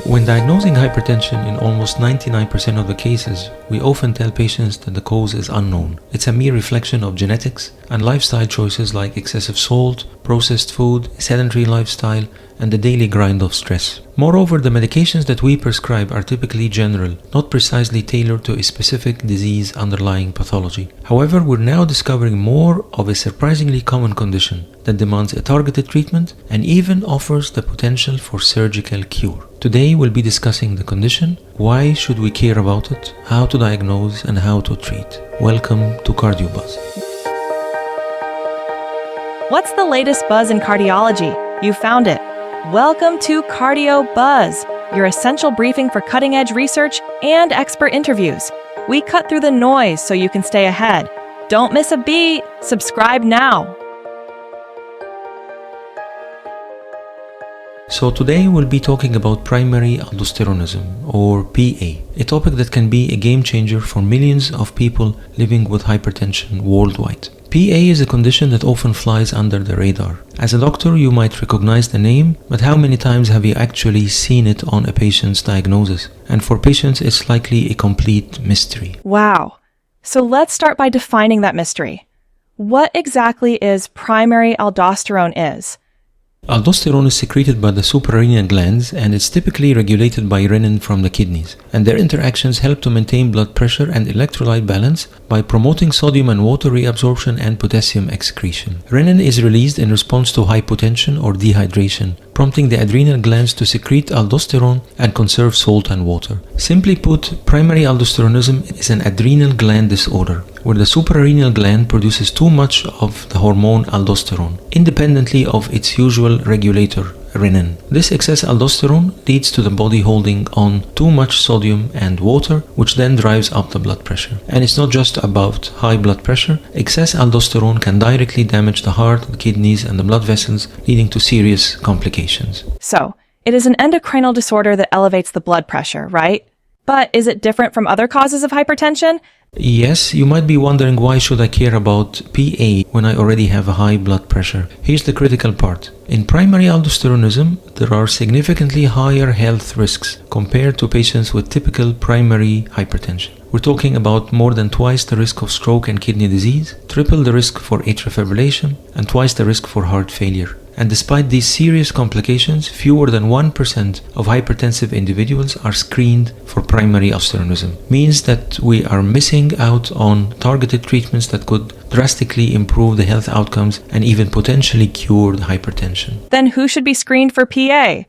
When diagnosing hypertension in almost 99% of the cases, we often tell patients that the cause is unknown. It's a mere reflection of genetics and lifestyle choices like excessive salt, processed food, sedentary lifestyle, and the daily grind of stress. Moreover, the medications that we prescribe are typically general, not precisely tailored to a specific disease underlying pathology. However, we're now discovering more of a surprisingly common condition that demands a targeted treatment and even offers the potential for surgical cure. Today we'll be discussing the condition, why should we care about it, how to diagnose and how to treat. Welcome to Cardio Buzz. What's the latest buzz in cardiology? You found it. Welcome to Cardio Buzz, your essential briefing for cutting-edge research and expert interviews. We cut through the noise so you can stay ahead. Don't miss a beat. Subscribe now. So today we'll be talking about primary aldosteronism, or PA, a topic that can be a game changer for millions of people living with hypertension worldwide. PA is a condition that often flies under the radar. As a doctor, you might recognize the name, but how many times have you actually seen it on a patient's diagnosis? And for patients, it's likely a complete mystery. Wow. So let's start by defining that mystery. What exactly is primary aldosterone is? Aldosterone is secreted by the suprarenal glands and it's typically regulated by renin from the kidneys, and their interactions help to maintain blood pressure and electrolyte balance by promoting sodium and water reabsorption and potassium excretion. Renin is released in response to hypotension or dehydration, prompting the adrenal glands to secrete aldosterone and conserve salt and water. Simply put, primary aldosteronism is an adrenal gland disorder where the suprarenal gland produces too much of the hormone aldosterone, independently of its usual regulator, renin. This excess aldosterone leads to the body holding on too much sodium and water, which then drives up the blood pressure. And it's not just about high blood pressure. Excess aldosterone can directly damage the heart, the kidneys, and the blood vessels, leading to serious complications. So, it is an endocrinal disorder that elevates the blood pressure, right? But is it different from other causes of hypertension? Yes, you might be wondering, why should I care about PA when I already have a high blood pressure? Here's the critical part. In primary aldosteronism, there are significantly higher health risks compared to patients with typical primary hypertension. We're talking about more than twice the risk of stroke and kidney disease, triple the risk for atrial fibrillation, and twice the risk for heart failure. And despite these serious complications, fewer than 1% of hypertensive individuals are screened for primary aldosteronism. Means that we are missing out on targeted treatments that could drastically improve the health outcomes and even potentially cure the hypertension. Then who should be screened for PA?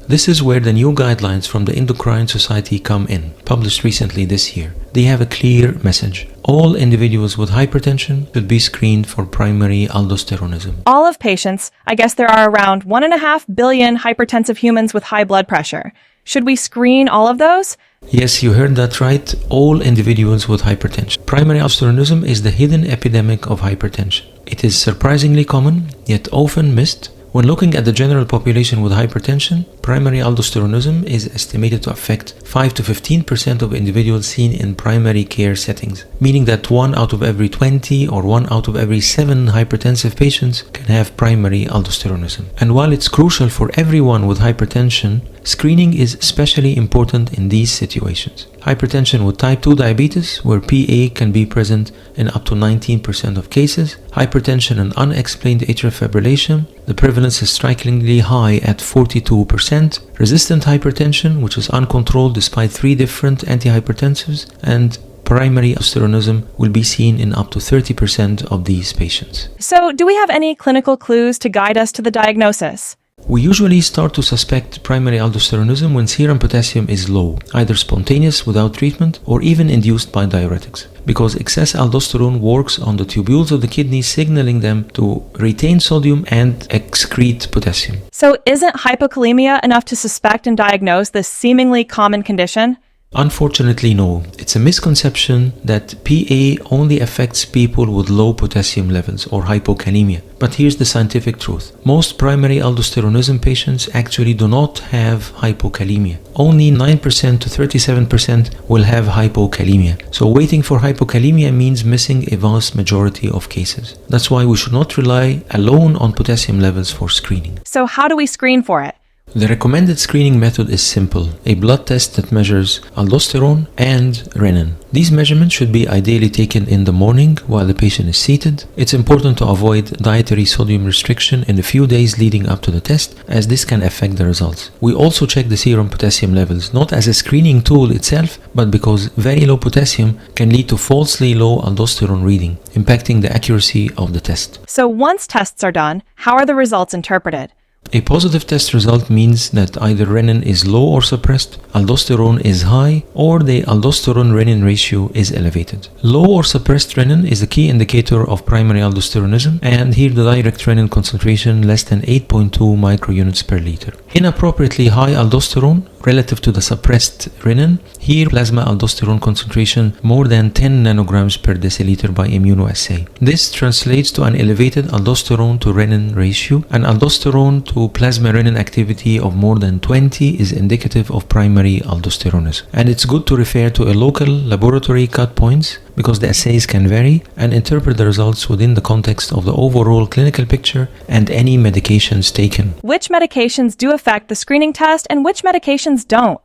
This is where the new guidelines from the Endocrine Society come in, published recently this year. They have a clear message. All individuals with hypertension should be screened for primary aldosteronism. All of patients, I guess there are around 1.5 billion hypertensive humans with high blood pressure. Should we screen all of those? Yes, you heard that right. All individuals with hypertension. Primary aldosteronism is the hidden epidemic of hypertension. It is surprisingly common, yet often missed. When looking at the general population with hypertension, primary aldosteronism is estimated to affect 5 to 15% of individuals seen in primary care settings, meaning that 1 out of every 20 or 1 out of every 7 hypertensive patients can have primary aldosteronism. And while it's crucial for everyone with hypertension, screening is especially important in these situations. Hypertension with type 2 diabetes, where PA can be present in up to 19% of cases. Hypertension and unexplained atrial fibrillation, the prevalence is strikingly high at 42%. Resistant hypertension, which is uncontrolled despite 3 different antihypertensives, and primary aldosteronism will be seen in up to 30% of these patients. So, do we have any clinical clues to guide us to the diagnosis? We usually start to suspect primary aldosteronism when serum potassium is low, either spontaneous without treatment or even induced by diuretics, because excess aldosterone works on the tubules of the kidney, signaling them to retain sodium and excrete potassium. So isn't hypokalemia enough to suspect and diagnose this seemingly common condition? Unfortunately, no. It's a misconception that PA only affects people with low potassium levels or hypokalemia. But here's the scientific truth. Most primary aldosteronism patients actually do not have hypokalemia. Only 9% to 37% will have hypokalemia. So waiting for hypokalemia means missing a vast majority of cases. That's why we should not rely alone on potassium levels for screening. So how do we screen for it? The recommended screening method is simple, a blood test that measures aldosterone and renin. These measurements should be ideally taken in the morning while the patient is seated. It's important to avoid dietary sodium restriction in the few days leading up to the test, as this can affect the results. We also check the serum potassium levels, not as a screening tool itself, but because very low potassium can lead to falsely low aldosterone reading, impacting the accuracy of the test. So once tests are done, how are the results interpreted? A positive test result means that either renin is low or suppressed, aldosterone is high, or the aldosterone-renin ratio is elevated. Low or suppressed renin is a key indicator of primary aldosteronism, and here the direct renin concentration less than 8.2 microunits per liter. Inappropriately high aldosterone relative to the suppressed renin, here plasma aldosterone concentration more than 10 nanograms per deciliter by immunoassay. This translates to an elevated aldosterone to renin ratio, and aldosterone to plasma renin activity of more than 20 is indicative of primary aldosteronism. And it's good to refer to a local laboratory cut points because the assays can vary, and interpret the results within the context of the overall clinical picture and any medications taken. Which medications do affect the screening test and which medications don't?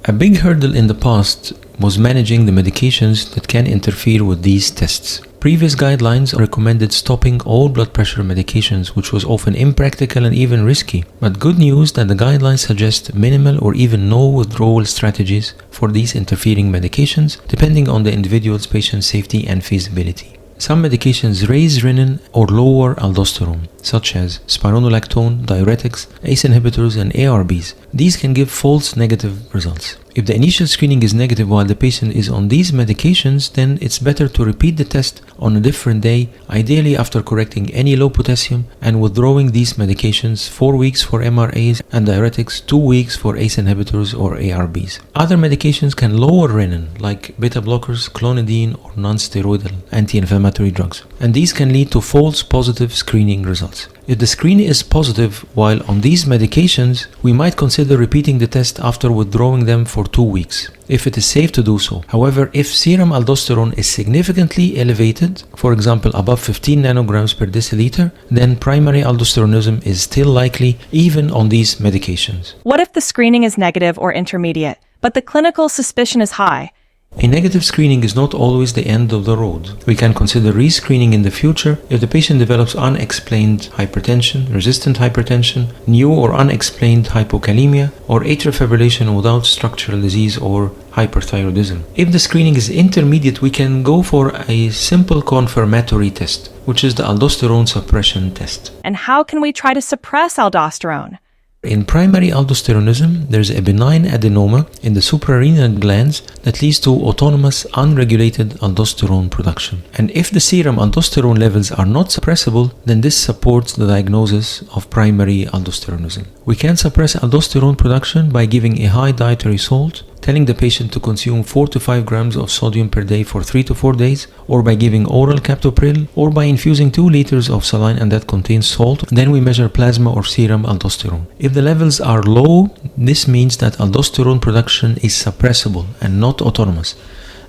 A big hurdle in the past was managing the medications that can interfere with these tests. Previous guidelines recommended stopping all blood pressure medications, which was often impractical and even risky. But good news that the guidelines suggest minimal or even no withdrawal strategies for these interfering medications, depending on the individual's patient safety and feasibility. Some medications raise renin or lower aldosterone, such as spironolactone, diuretics, ACE inhibitors, and ARBs. These can give false negative results. If the initial screening is negative while the patient is on these medications, then it's better to repeat the test on a different day, ideally after correcting any low potassium and withdrawing these medications 4 weeks for MRAs and diuretics, 2 weeks for ACE inhibitors or ARBs. Other medications can lower renin, like beta blockers, clonidine, or non-steroidal anti-inflammatory drugs, and these can lead to false positive screening results. If the screen is positive while on these medications, we might consider repeating the test after withdrawing them for 2 weeks, if it is safe to do so. However, if serum aldosterone is significantly elevated, for example above 15 nanograms per deciliter, then primary aldosteronism is still likely even on these medications. What if the screening is negative or intermediate, but the clinical suspicion is high? A negative screening is not always the end of the road. We can consider rescreening in the future if the patient develops unexplained hypertension, resistant hypertension, new or unexplained hypokalemia, or atrial fibrillation without structural disease or hyperthyroidism. If the screening is intermediate, we can go for a simple confirmatory test, which is the aldosterone suppression test. And how can we try to suppress aldosterone? In primary aldosteronism, there's a benign adenoma in the suprarenal glands that leads to autonomous, unregulated aldosterone production. And if the serum aldosterone levels are not suppressible, then this supports the diagnosis of primary aldosteronism. We can suppress aldosterone production by giving a high dietary salt, telling the patient to consume 4 to 5 grams of sodium per day for 3 to 4 days, or by giving oral captopril, or by infusing 2 liters of saline and that contains salt. Then we measure plasma or serum aldosterone. If the levels are low, this means that aldosterone production is suppressible and not autonomous,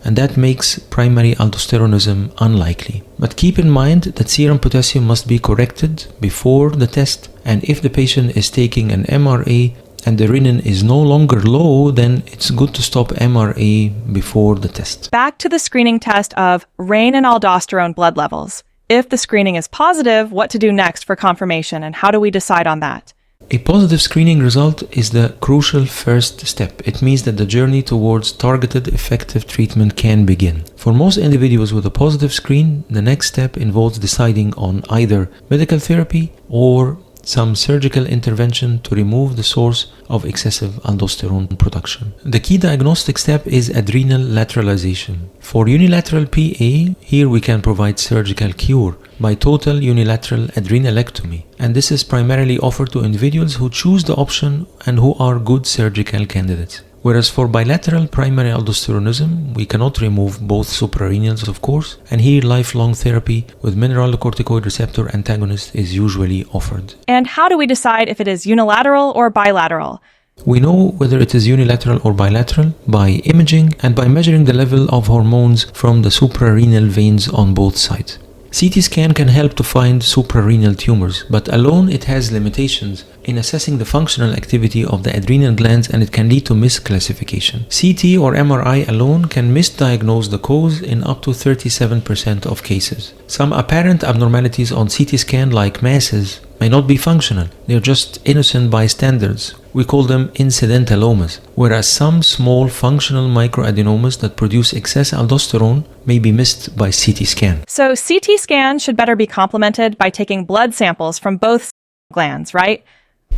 and that makes primary aldosteronism unlikely. But keep in mind that serum potassium must be corrected before the test, and if the patient is taking an MRA and the renin is no longer low, then it's good to stop MRA before the test. Back to the screening test of renin and aldosterone blood levels. If the screening is positive, what to do next for confirmation, and how do we decide on that? A positive screening result is the crucial first step. It means that the journey towards targeted, effective treatment can begin. For most individuals with a positive screen, the next step involves deciding on either medical therapy or some surgical intervention to remove the source of excessive aldosterone production. The key diagnostic step is adrenal lateralization. For unilateral PA, here we can provide surgical cure by total unilateral adrenalectomy, and this is primarily offered to individuals who choose the option and who are good surgical candidates. Whereas for bilateral primary aldosteronism, we cannot remove both suprarenals, of course, and here lifelong therapy with mineralocorticoid receptor antagonist is usually offered. And how do we decide if it is unilateral or bilateral? We know whether it is unilateral or bilateral by imaging and by measuring the level of hormones from the suprarenal veins on both sides. CT scan can help to find suprarenal tumors, but alone it has limitations in assessing the functional activity of the adrenal glands, and it can lead to misclassification. CT or MRI alone can misdiagnose the cause in up to 37% of cases. Some apparent abnormalities on CT scan, like masses, may not be functional. They're just innocent bystanders. We call them incidentalomas, whereas some small functional microadenomas that produce excess aldosterone may be missed by CT scan. So CT scan should better be complemented by taking blood samples from both glands, right?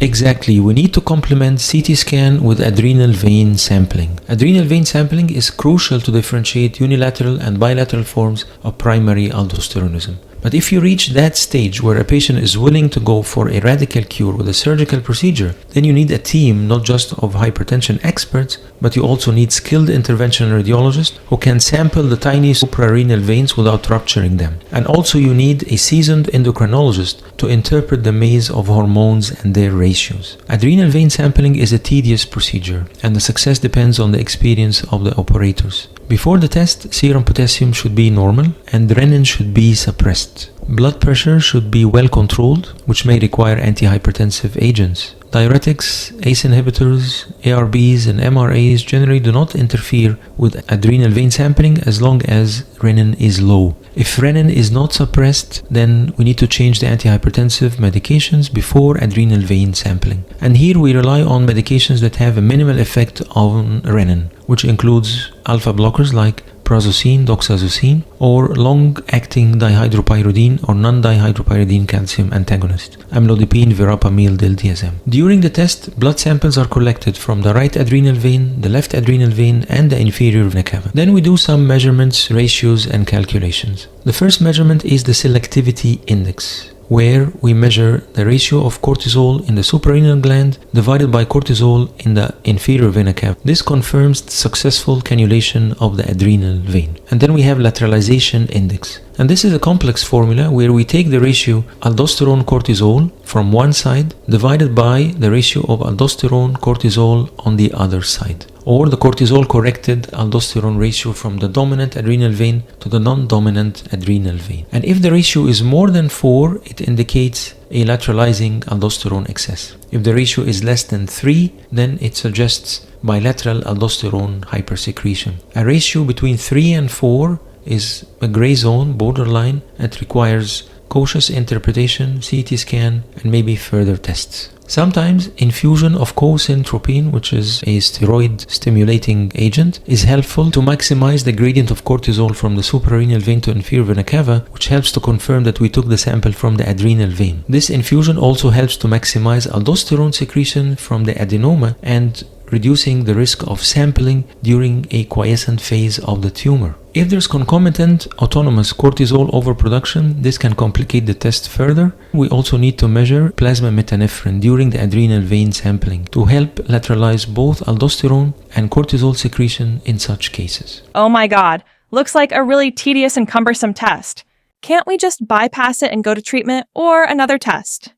Exactly. We need to complement CT scan with adrenal vein sampling. Adrenal vein sampling is crucial to differentiate unilateral and bilateral forms of primary aldosteronism. But if you reach that stage where a patient is willing to go for a radical cure with a surgical procedure, then you need a team not just of hypertension experts, but you also need skilled interventional radiologists who can sample the tiny suprarenal veins without rupturing them. And also you need a seasoned endocrinologist to interpret the maze of hormones and their ratios. Adrenal vein sampling is a tedious procedure, and the success depends on the experience of the operators. Before the test, serum potassium should be normal and renin should be suppressed. Blood pressure should be well controlled, which may require antihypertensive agents. Diuretics, ACE inhibitors, ARBs, and MRAs generally do not interfere with adrenal vein sampling as long as renin is low. If renin is not suppressed, then we need to change the antihypertensive medications before adrenal vein sampling. And here we rely on medications that have a minimal effect on renin, which includes alpha blockers like prazosin, doxazosine, or long-acting dihydropyridine or non-dihydropyridine calcium antagonist, amlodipine, verapamil, diltiazem. During the test, blood samples are collected from the right adrenal vein, the left adrenal vein, and the inferior vena cava. Then we do some measurements, ratios, and calculations. The first measurement is the selectivity index, where we measure the ratio of cortisol in the suprarenal gland divided by cortisol in the inferior vena cava. This confirms the successful cannulation of the adrenal vein. And then we have lateralization index. And this is a complex formula where we take the ratio aldosterone cortisol from one side divided by the ratio of aldosterone cortisol on the other side, or the cortisol corrected aldosterone ratio from the dominant adrenal vein to the non-dominant adrenal vein. And if the ratio is more than 4, it indicates a lateralizing aldosterone excess. If the ratio is less than 3, then it suggests bilateral aldosterone hypersecretion. A ratio between 3 and 4 is a gray zone, borderline. It requires cautious interpretation, CT scan, and maybe further tests. Sometimes infusion of cosyntropine, which is a steroid stimulating agent, is helpful to maximize the gradient of cortisol from the suprarenal vein to inferior vena cava, which helps to confirm that we took the sample from the adrenal vein. This infusion also helps to maximize aldosterone secretion from the adenoma and reducing the risk of sampling during a quiescent phase of the tumor. If there's concomitant autonomous cortisol overproduction, this can complicate the test further. We also need to measure plasma metanephrine during the adrenal vein sampling to help lateralize both aldosterone and cortisol secretion in such cases. Oh my God, looks like a really tedious and cumbersome test. Can't we just bypass it and go to treatment or another test?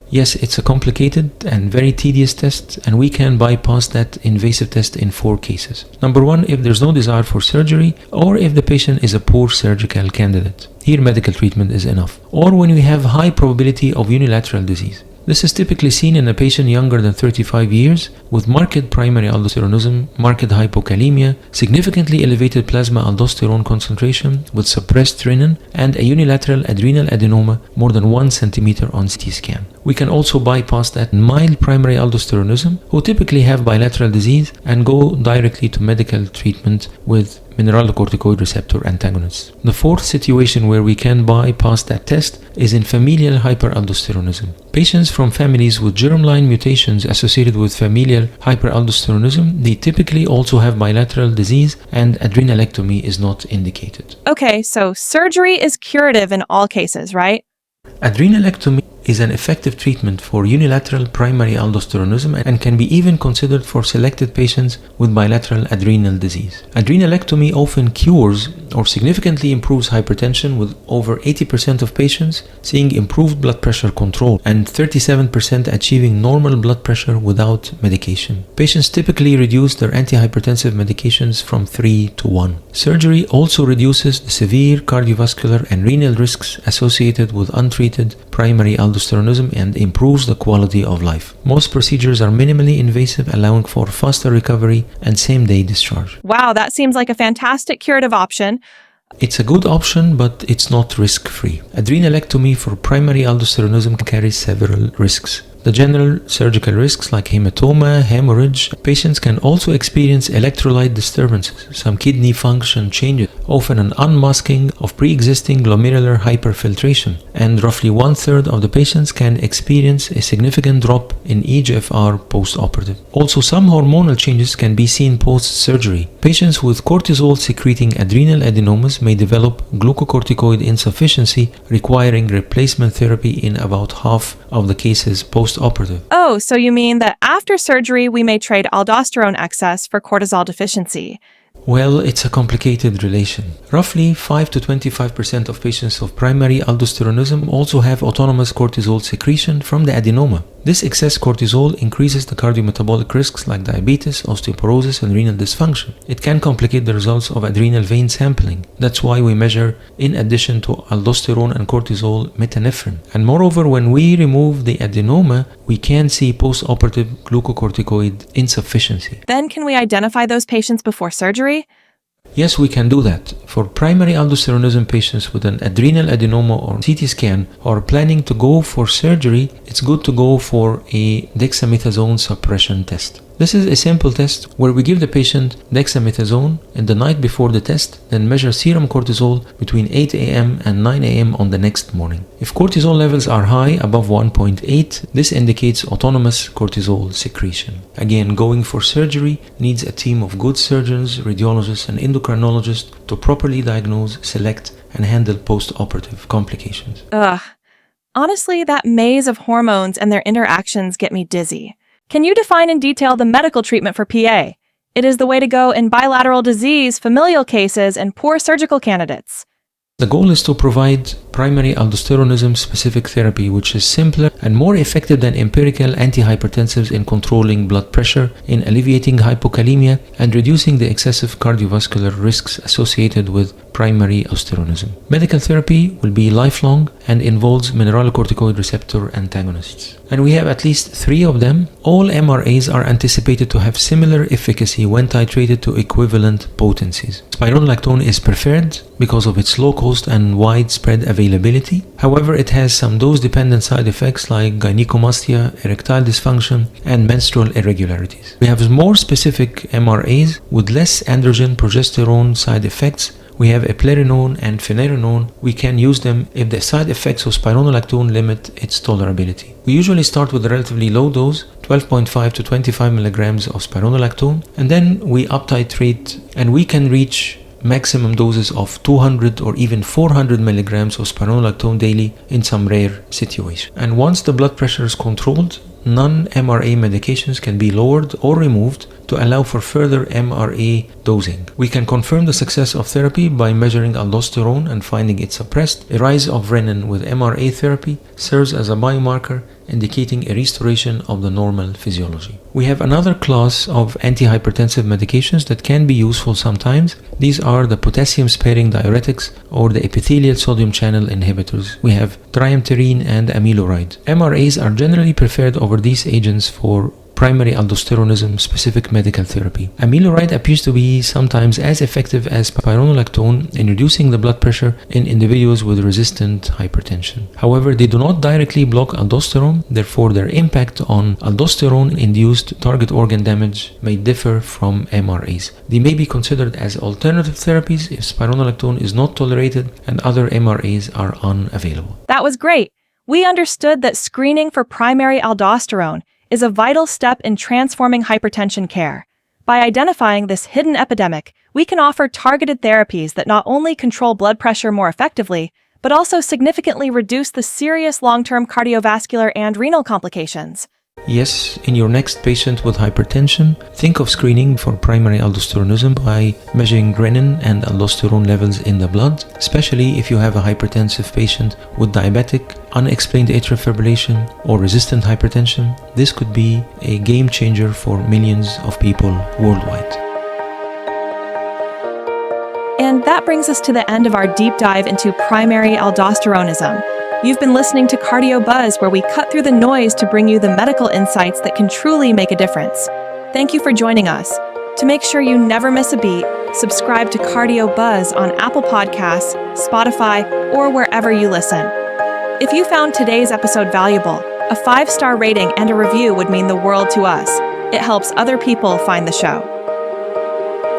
Yes, it's a complicated and very tedious test, and we can bypass that invasive test in 4 cases. Number 1, if there's no desire for surgery, or if the patient is a poor surgical candidate. Here, medical treatment is enough. Or when we have high probability of unilateral disease. This is typically seen in a patient younger than 35 years with marked primary aldosteronism, marked hypokalemia, significantly elevated plasma aldosterone concentration with suppressed renin, and a unilateral adrenal adenoma more than 1 centimeter on CT scan. We can also bypass that mild primary aldosteronism, who typically have bilateral disease, and go directly to medical treatment with mineralocorticoid receptor antagonists. The fourth situation where we can bypass that test is in familial hyperaldosteronism. Patients from families with germline mutations associated with familial hyperaldosteronism, they typically also have bilateral disease, and adrenalectomy is not indicated. Okay, so surgery is curative in all cases, right? Adrenalectomy is an effective treatment for unilateral primary aldosteronism and can be even considered for selected patients with bilateral adrenal disease. Adrenalectomy often cures or significantly improves hypertension, with over 80% of patients seeing improved blood pressure control and 37% achieving normal blood pressure without medication. Patients typically reduce their antihypertensive medications from 3 to 1. Surgery also reduces the severe cardiovascular and renal risks associated with untreated primary aldosteronism and improves the quality of life. Most procedures are minimally invasive, allowing for faster recovery and same-day discharge. Wow, that seems like a fantastic curative option. It's a good option, but it's not risk-free. Adrenalectomy for primary aldosteronism carries several risks. The general surgical risks like hematoma, hemorrhage. Patients can also experience electrolyte disturbances, some kidney function changes, often an unmasking of pre-existing glomerular hyperfiltration, and roughly 1/3 of the patients can experience a significant drop in eGFR post-operative. Also, some hormonal changes can be seen post-surgery. Patients with cortisol-secreting adrenal adenomas may develop glucocorticoid insufficiency, requiring replacement therapy in about half of the cases post-operative. Oh, so you mean that after surgery we may trade aldosterone excess for cortisol deficiency? Well, it's a complicated relation. Roughly 5 to 25% of patients of primary aldosteronism also have autonomous cortisol secretion from the adenoma. This excess cortisol increases the cardiometabolic risks like diabetes, osteoporosis, and renal dysfunction. It can complicate the results of adrenal vein sampling. That's why we measure, in addition to aldosterone and cortisol, metanephrine. And moreover, when we remove the adenoma, we can see post-operative glucocorticoid insufficiency. Then can we identify those patients before surgery? Yes, we can do that. For primary aldosteronism patients with an adrenal adenoma or CT scan who are planning to go for surgery, it's good to go for a dexamethasone suppression test. This is a simple test where we give the patient dexamethasone in the night before the test, then measure serum cortisol between 8 a.m. and 9 a.m. on the next morning. If cortisol levels are high, above 1.8, this indicates autonomous cortisol secretion. Again, going for surgery needs a team of good surgeons, radiologists, and endocrinologists to properly diagnose, select, and handle post-operative complications. Ugh. Honestly, that maze of hormones and their interactions get me dizzy. Can you define in detail the medical treatment for PA? It is the way to go in bilateral disease, familial cases, and poor surgical candidates. The goal is to provide primary aldosteronism-specific therapy, which is simpler and more effective than empirical antihypertensives in controlling blood pressure, in alleviating hypokalemia, and reducing the excessive cardiovascular risks associated with primary aldosteronism. Medical therapy will be lifelong and involves mineralocorticoid receptor antagonists. And we have at least 3 of them. All MRAs are anticipated to have similar efficacy when titrated to equivalent potencies. Spironolactone is preferred because of its low cost and widespread availability. However, it has some dose-dependent side effects like gynecomastia, erectile dysfunction, and menstrual irregularities. We have more specific MRAs with less androgen progesterone side effects. We have eplerenone and finerenone. We can use them if the side effects of spironolactone limit its tolerability. We usually start with a relatively low dose, 12.5 to 25 milligrams of spironolactone, and then we up-titrate, and we can reach maximum doses of 200 or even 400 milligrams of spironolactone daily in some rare situations. And once the blood pressure is controlled, non-MRA medications can be lowered or removed to allow for further MRA dosing. We can confirm the success of therapy by measuring aldosterone and finding it suppressed. A rise of renin with MRA therapy serves as a biomarker indicating a restoration of the normal physiology. We have another class of antihypertensive medications that can be useful sometimes. These are the potassium-sparing diuretics or the epithelial sodium channel inhibitors. We have triamterene and amiloride. MRAs are generally preferred over these agents for primary aldosteronism specific medical therapy. Amiloride appears to be sometimes as effective as spironolactone in reducing the blood pressure in individuals with resistant hypertension. However, they do not directly block aldosterone, therefore their impact on aldosterone-induced target organ damage may differ from MRAs. They may be considered as alternative therapies if spironolactone is not tolerated and other MRAs are unavailable. That was great. We understood that screening for primary aldosterone is a vital step in transforming hypertension care. By identifying this hidden epidemic, we can offer targeted therapies that not only control blood pressure more effectively, but also significantly reduce the serious long-term cardiovascular and renal complications. Yes, in your next patient with hypertension, think of screening for primary aldosteronism by measuring renin and aldosterone levels in the blood, especially if you have a hypertensive patient with diabetic, unexplained atrial fibrillation, or resistant hypertension. This could be a game changer for millions of people worldwide. And that brings us to the end of our deep dive into primary aldosteronism. You've been listening to Cardio Buzz, where we cut through the noise to bring you the medical insights that can truly make a difference. Thank you for joining us. To make sure you never miss a beat, subscribe to Cardio Buzz on Apple Podcasts, Spotify, or wherever you listen. If you found today's episode valuable, a 5-star rating and a review would mean the world to us. It helps other people find the show.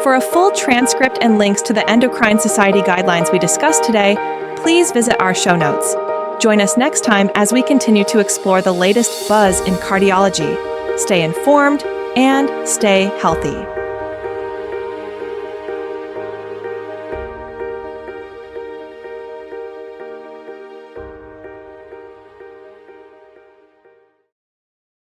For a full transcript and links to the Endocrine Society guidelines we discussed today, please visit our show notes. Join us next time as we continue to explore the latest buzz in cardiology. Stay informed and stay healthy.